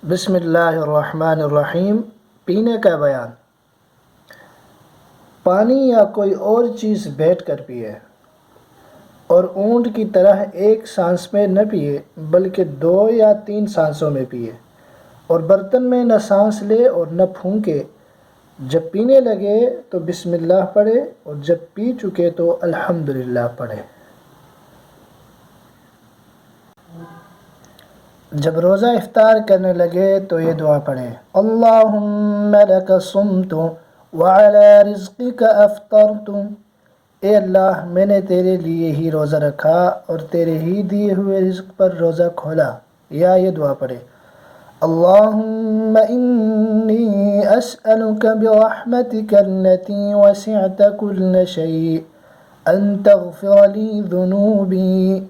بسم اللہ الرحمن الرحیم۔ پینے کا بیان۔ پانی یا کوئی اور چیز بیٹھ کر پیے، اور اونٹ کی طرح ایک سانس میں نہ پیے بلکہ 2 یا 3 سانسوں میں پیے، اور برتن میں نہ سانس لے اور نہ پھونکے۔ جب پینے لگے تو بسم اللہ پڑھے، اور جب پی چکے تو الحمدللہ پڑھے۔ جب روزہ افطار کرنے لگے تو یہ دعا پڑھے: اللہم لک صمت وعلی رزقک افطرت۔ اے اللہ، میں نے تیرے لیے ہی روزہ رکھا اور تیرے ہی دیے ہوئے رزق پر روزہ کھولا۔ یا یہ دعا پڑھے: اللہم انی اسألک برحمتک التي وسعت كل شيء ان تغفر لی ذنوبی۔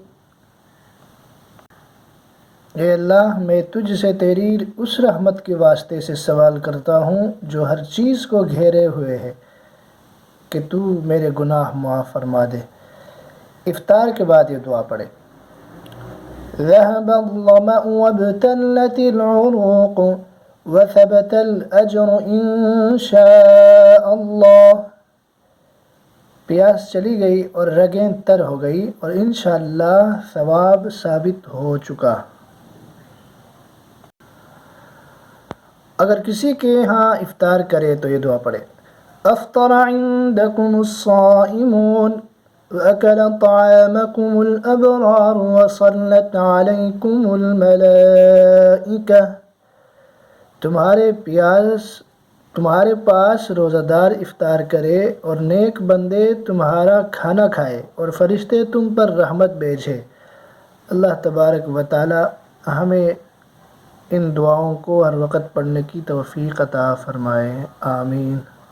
اے اللہ، میں تجھ سے تیری اس رحمت کے واسطے سے سوال کرتا ہوں جو ہر چیز کو گھیرے ہوئے ہے، کہ تو میرے گناہ معاف فرما دے۔ افطار کے بعد یہ دعا پڑھے: ذهب الظمأ وابتلت العروق وثبت الأجر ان شاء اللہ۔ پیاس چلی گئی اور رگیں تر ہو گئی، اور انشاءاللہ ثواب ثابت ہو چکا۔ اگر کسی کے ہاں افطار کرے تو یہ دعا پڑھے: افطر عندکم الصائمون واکل طعامکم الابرار وصلت علیکم الملائکہ۔ تمہارے پاس روزہ دار افطار کرے اور نیک بندے تمہارا کھانا کھائے، اور فرشتے تم پر رحمت بھیجے۔ اللہ تبارک و تعالی ہمیں ان دعاؤں کو ہر وقت پڑھنے کی توفیق عطا فرمائے، آمین۔